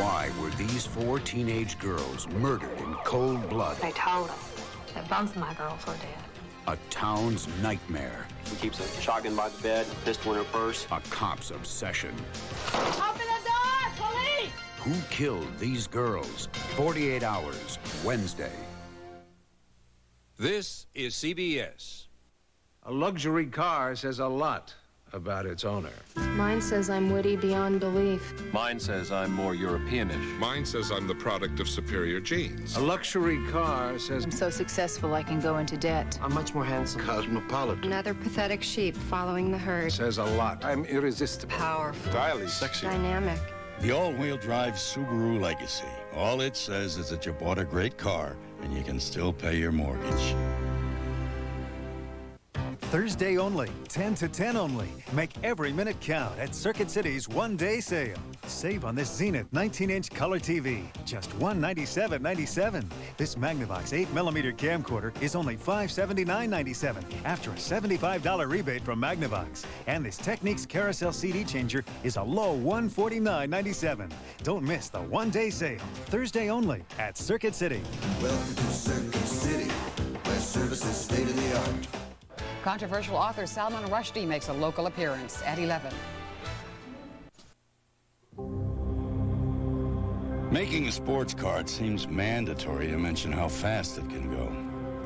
Why were these 4 teenage girls murdered in cold blood? They told us that both of my girls were dead. A town's nightmare. She keeps a shotgun by the bed, a pistol in her purse. A cop's obsession. Open the door! Police! Who killed these girls? 48 Hours, Wednesday. This is CBS. A luxury car says a lot about its owner. Mine says I'm witty beyond belief. Mine says I'm more Europeanish. Mine says I'm the product of superior genes. A luxury car says I'm so successful I can go into debt. I'm much more handsome. cosmopolitan. Another pathetic sheep following the herd. Says a lot. I'm irresistible. Powerful. Stylish. Sexy. Dynamic. The all-wheel drive Subaru Legacy. All it says is that you bought a great car and you can still pay your mortgage. Thursday only, 10 to 10 only. Make every minute count at Circuit City's one-day sale. Save on this Zenith 19-inch color TV, just $197.97. This Magnavox 8mm camcorder is only $579.97 after a $75 rebate from Magnavox. And this Technics Carousel CD changer is a low $149.97. Don't miss the one-day sale. Thursday only at Circuit City. Welcome to Circuit City, where service is state-of-the-art. Controversial author Salman Rushdie makes a local appearance at 11. Making a sports car, it seems mandatory to mention how fast it can go.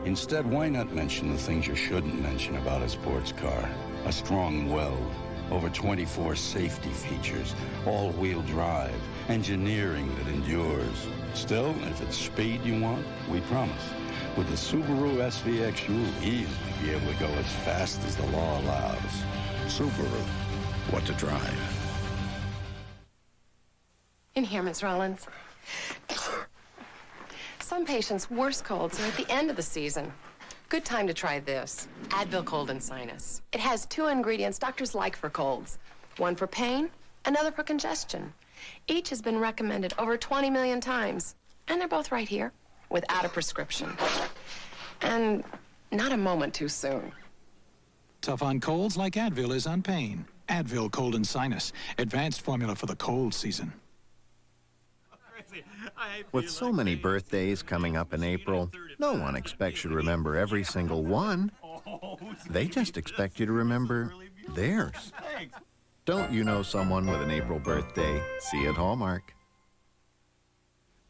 Instead, why not mention the things you shouldn't mention about a sports car? A strong weld, over 24 safety features, all-wheel drive, engineering that endures. Still, if it's speed you want, we promise. With the Subaru SVX, you'll easily be able to go as fast as the law allows. Subaru, what to drive. In here, Ms. Rollins. Some patients' worst colds are at the end of the season. Good time to try this. Advil Cold and Sinus. It has 2 ingredients doctors like for colds. One for pain, another for congestion. Each has been recommended over 20 million times. And they're both right here, without a prescription. And not a moment too soon. Tough on colds like Advil is on pain. Advil Cold and Sinus. Advanced formula for the cold season. With so many birthdays coming up in April, no one expects you to remember every single one. They just expect you to remember theirs. Don't you know someone with an April birthday? See you at Hallmark.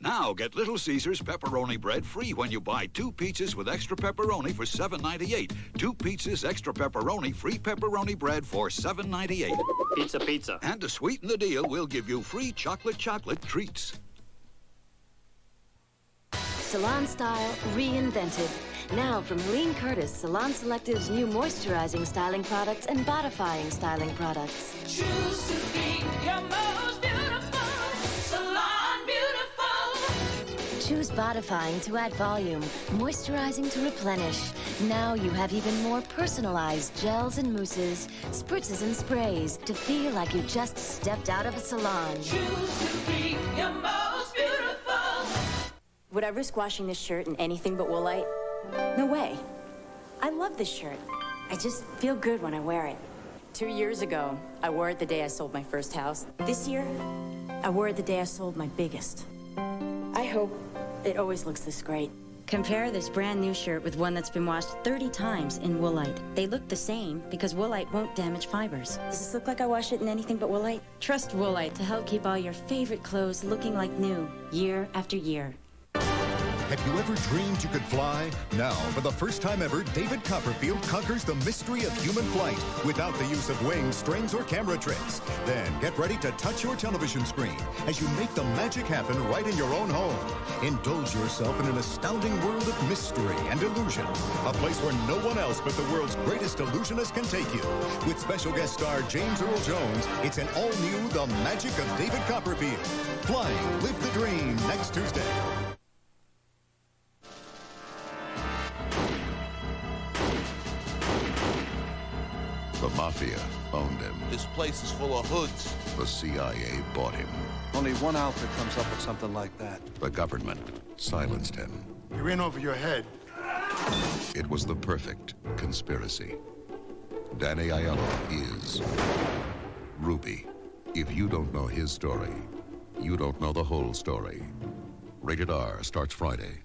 Now get Little Caesars pepperoni bread free when you buy 2 pizzas with extra pepperoni for $7.98. 2 pizzas extra pepperoni, free pepperoni bread for $7.98. Pizza, pizza. And to sweeten the deal, we'll give you free chocolate treats. Salon style reinvented. Now from Helene Curtis, Salon Selectives new moisturizing styling products and bodifying styling products. Choose to be your most beautiful. Salon beautiful. Choose bodifying to add volume, moisturizing to replenish. Now you have even more personalized gels and mousses, spritzes and sprays to feel like you just stepped out of a salon. Choose to be your most beautiful. Would I risk washing this shirt in anything but Woolite? No way. I love this shirt. I just feel good when I wear it. 2 years ago, I wore it the day I sold my first house. This year, I wore it the day I sold my biggest. I hope it always looks this great. Compare this brand new shirt with one that's been washed 30 times in Woolite. They look the same because Woolite won't damage fibers. Does this look like I wash it in anything but Woolite? Trust Woolite to help keep all your favorite clothes looking like new, year after year. Have you ever dreamed you could fly? Now, for the first time ever, David Copperfield conquers the mystery of human flight without the use of wings, strings, or camera tricks. Then get ready to touch your television screen as you make the magic happen right in your own home. Indulge yourself in an astounding world of mystery and illusion. A place where no one else but the world's greatest illusionist can take you. With special guest star James Earl Jones, it's an all-new The Magic of David Copperfield. Flying, live the dream next Tuesday. The Mafia owned him. This place is full of hoods. The CIA bought him. Only one outfit comes up with something like that. The government silenced him. You're in over your head. It was the perfect conspiracy. Danny Aiello is Ruby. If you don't know his story, You don't know the whole story. Rated R starts Friday.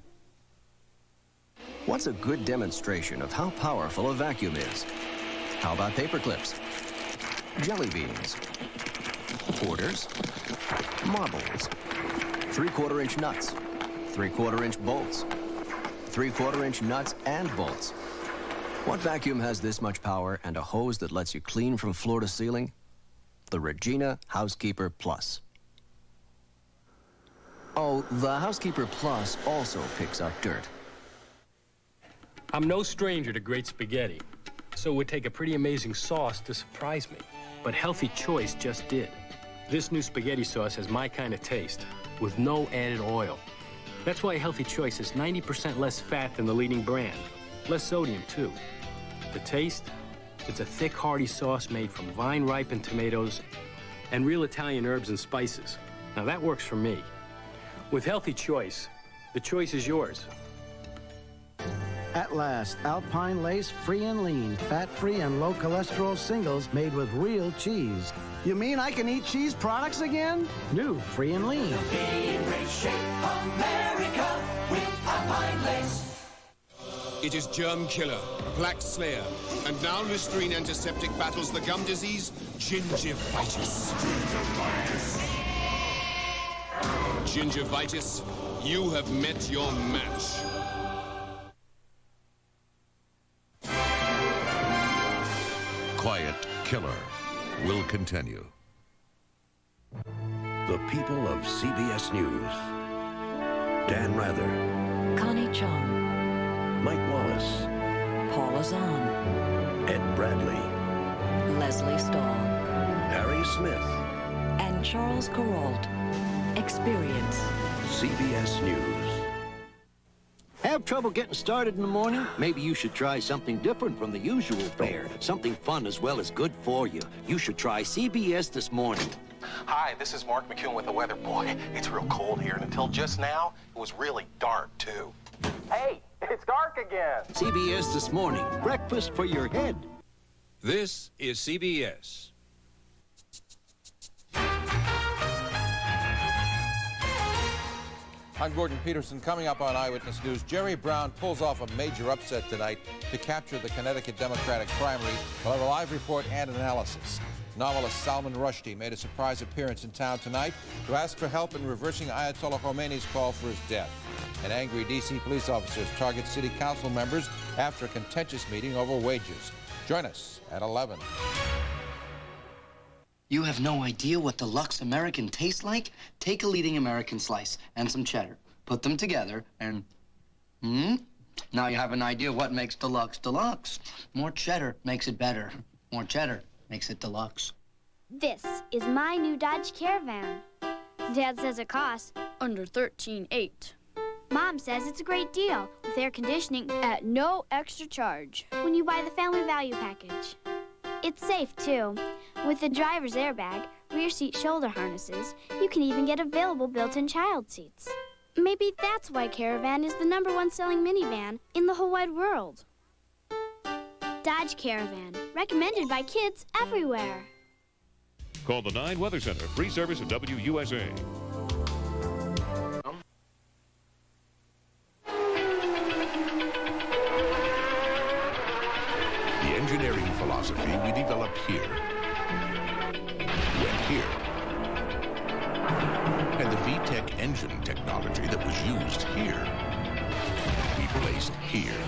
What's a good demonstration of how powerful a vacuum is? How about paper clips? Jelly beans? Quarters? Marbles? 3/4 inch nuts? 3/4 inch bolts? 3/4 inch nuts and bolts? What vacuum has this much power and a hose that lets you clean from floor to ceiling? The Regina HouseKeeper Plus. Oh, the HouseKeeper Plus also picks up dirt. I'm no stranger to great spaghetti, so it would take a pretty amazing sauce to surprise me. But Healthy Choice just did. This new spaghetti sauce has my kind of taste, with no added oil. That's why Healthy Choice is 90% less fat than the leading brand. Less sodium, too. The taste? It's a thick, hearty sauce made from vine-ripened tomatoes and real Italian herbs and spices. Now, that works for me. With Healthy Choice, the choice is yours. At last, Alpine Lace free and lean, fat-free and low cholesterol singles made with real cheese. You mean I can eat cheese products again? New, free and lean. Be in great shape, America, with Alpine Lace. It is germ killer, plaque slayer, and now Listerine antiseptic battles the gum disease, gingivitis. Gingivitis, you have met your match. Quiet Killer will continue. The people of CBS News. Dan Rather. Connie Chung. Mike Wallace. Paula Zahn. Ed Bradley. Leslie Stahl. Harry Smith. And Charles Kuralt. Experience. CBS News. Have trouble getting started in the morning? Maybe you should try something different from the usual fare. Something fun as well as good for you. You should try CBS This Morning. Hi, this is Mark McEwen with the weather. Boy, it's real cold here, and until just now, it was really dark, too. Hey, it's dark again. CBS This Morning. Breakfast for your head. This is CBS. I'm Gordon Peterson. Coming up on Eyewitness News, Jerry Brown pulls off a major upset tonight to capture the Connecticut Democratic primary. We'll have a live report and analysis. Novelist Salman Rushdie made a surprise appearance in town tonight to ask for help in reversing Ayatollah Khomeini's call for his death. And angry D.C. police officers target city council members after a contentious meeting over wages. Join us at 11. You have no idea what deluxe American tastes like? Take a leading American slice and some cheddar. Put them together and... Now you have an idea what makes deluxe deluxe. More cheddar makes it better. More cheddar makes it deluxe. This is my new Dodge Caravan. Dad says it costs under $13,800. Mom says it's a great deal with air conditioning at no extra charge when you buy the family value package. It's safe, too. With the driver's airbag, rear seat shoulder harnesses, you can even get available built-in child seats. Maybe that's why Caravan is the #1 selling minivan in the whole wide world. Dodge Caravan, recommended by kids everywhere. Call the 9 Weather Center, free service of WUSA. The engineering philosophy we developed here went here. And the VTEC engine technology that was used here, we placed here.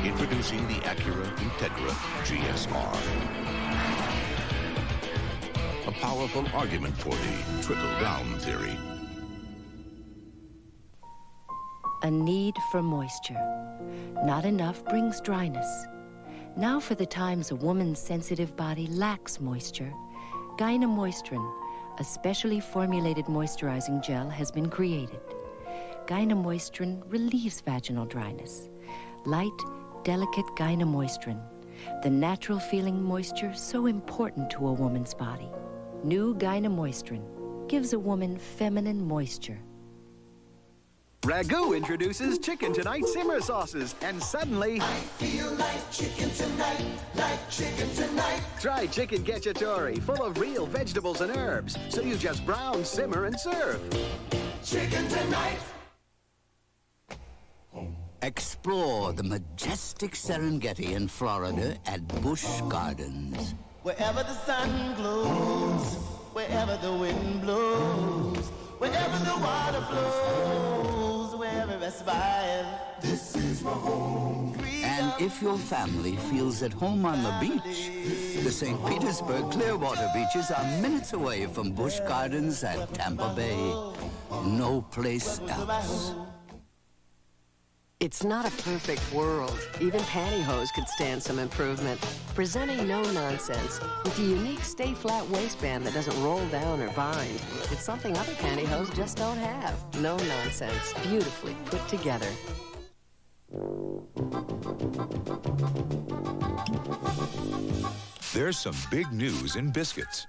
Introducing the Acura Integra GSR. A powerful argument for the trickle-down theory. A need for moisture. Not enough brings dryness. Now for the times a woman's sensitive body lacks moisture, Gyne-Moistrin, a specially formulated moisturizing gel, has been created. Gyne-Moistrin relieves vaginal dryness. Light, delicate Gyne-Moistrin, the natural feeling moisture so important to a woman's body. New Gyne-Moistrin gives a woman feminine moisture. Ragu introduces Chicken Tonight simmer sauces, and suddenly... I feel like chicken tonight, like chicken tonight. Try Chicken Cacciatore, full of real vegetables and herbs. So you just brown, simmer, and serve. Chicken tonight. Explore the majestic Serengeti in Florida at Busch Gardens. Wherever the sun glows, wherever the wind blows, wherever the water flows, wherever I smile, this is my home. And if your family feels at home on the beach, the St. Petersburg Clearwater beaches are minutes away from Busch Gardens at Tampa Bay. No place else. It's not a perfect world. Even pantyhose could stand some improvement. Presenting No Nonsense with the unique stay-flat waistband that doesn't roll down or bind. It's something other pantyhose just don't have. No Nonsense, beautifully put together. There's some big news in biscuits.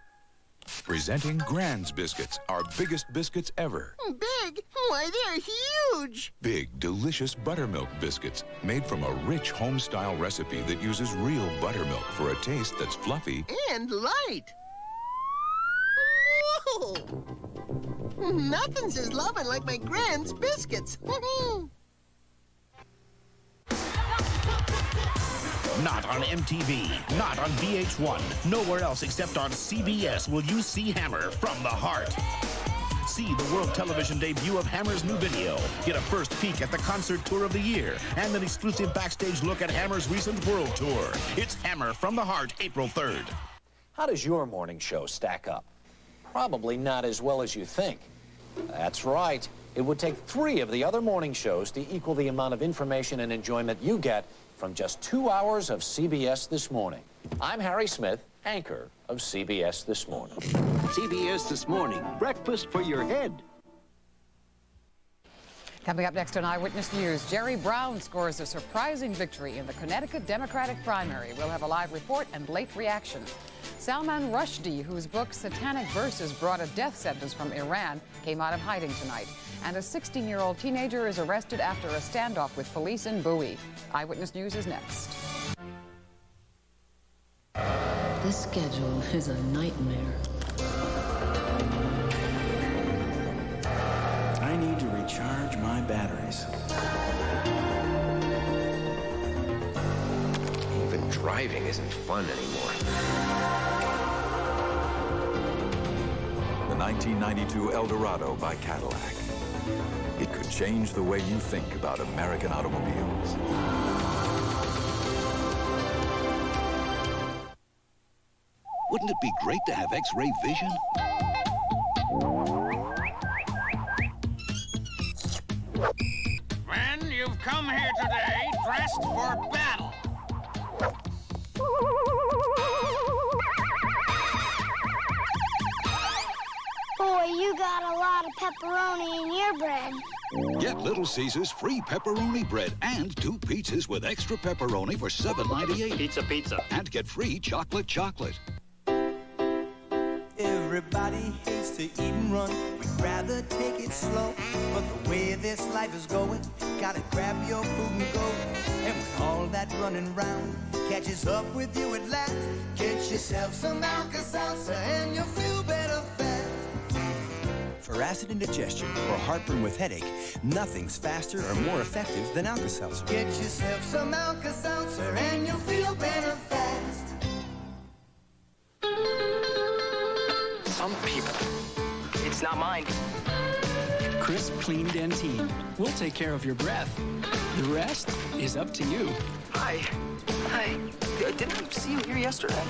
Presenting Grand's Biscuits, our biggest biscuits ever. Big? Why, they're huge. Big, delicious buttermilk biscuits made from a rich home-style recipe that uses real buttermilk for a taste that's fluffy And light. Whoa! Nothing says loving like my Grand's biscuits. Not on MTV, not on VH1, nowhere else except on CBS will you see Hammer from the heart. See the world television debut of Hammer's new video. Get a first peek at the concert tour of the year and an exclusive backstage look at Hammer's recent world tour. It's Hammer from the Heart, April 3rd. How does your morning show stack up? Probably not as well as you think. That's right. It would take 3 of the other morning shows to equal the amount of information and enjoyment you get from just 2 hours of CBS This Morning. I'm Harry Smith, anchor of CBS This Morning. CBS This Morning, breakfast for your head. Coming up next on Eyewitness News, Jerry Brown scores a surprising victory in the Connecticut Democratic primary. We'll have a live report and late reaction. Salman Rushdie, whose book Satanic Verses brought a death sentence from Iran, came out of hiding tonight. And a 16-year-old teenager is arrested after a standoff with police in Bowie. Eyewitness News is next. This schedule is a nightmare. I need to recharge my batteries. Even driving isn't fun anymore. The 1992 Eldorado by Cadillac. It could change the way you think about American automobiles. Wouldn't it be great to have X-ray vision? Men, you've come here today dressed for battle. Boy, you got a lot of pepperoni in your bread. Get Little Caesars free pepperoni bread and 2 pizzas with extra pepperoni for $7.98. Pizza. And get free chocolate. Everybody hates to eat and run. We'd rather take it slow. But the way this life is going, gotta grab your food and go. And when all that running round catches up with you at last, get yourself some Alka-Seltzer and you'll feel better fast. For acid indigestion or heartburn with headache, nothing's faster or more effective than Alka-Seltzer. Get yourself some Alka-Seltzer and you'll feel better fast. Some people, it's not mine. Crisp, clean Dentine. We'll take care of your breath. The rest is up to you. Hi. Didn't I see you here yesterday?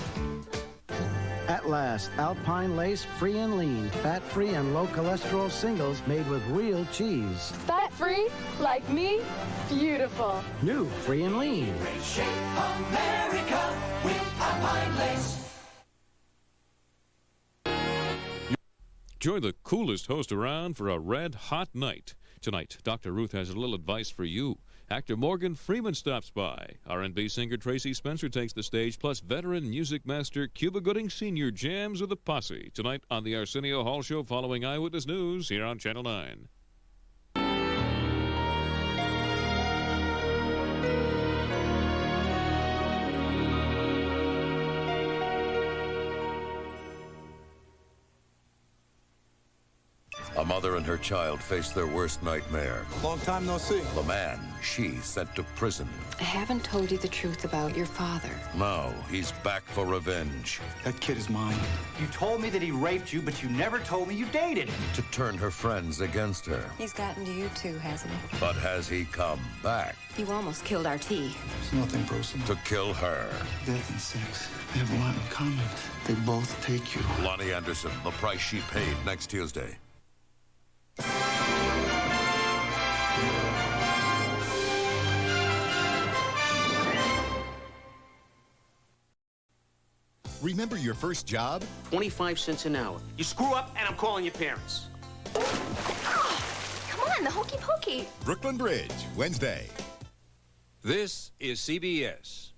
At last, Alpine Lace free and lean, fat-free and low cholesterol singles made with real cheese. Fat-free? Like me? Beautiful. New free and lean. Shape America with Alpine Lace. Join the coolest host around for a red-hot night. Tonight, Dr. Ruth has a little advice for you. Actor Morgan Freeman stops by. R&B singer Tracy Spencer takes the stage, plus veteran music master Cuba Gooding Sr. jams with a posse. Tonight on the Arsenio Hall Show following Eyewitness News here on Channel 9. A mother and her child face their worst nightmare. Long time no see. The man she sent to prison. I haven't told you the truth about your father. Now he's back for revenge. That kid is mine. You told me that he raped you, but you never told me you dated him. To turn her friends against her. He's gotten to you too, hasn't he? But has he come back? You almost killed RT. There's nothing personal. To kill her. Death and sex, they have a lot in common. They both take you. Lonnie Anderson, The Price She Paid, next Tuesday. Remember your first job? 25 cents an hour. You screw up, and I'm calling your parents. Come on, the hokey pokey. Brooklyn Bridge, Wednesday. This is CBS.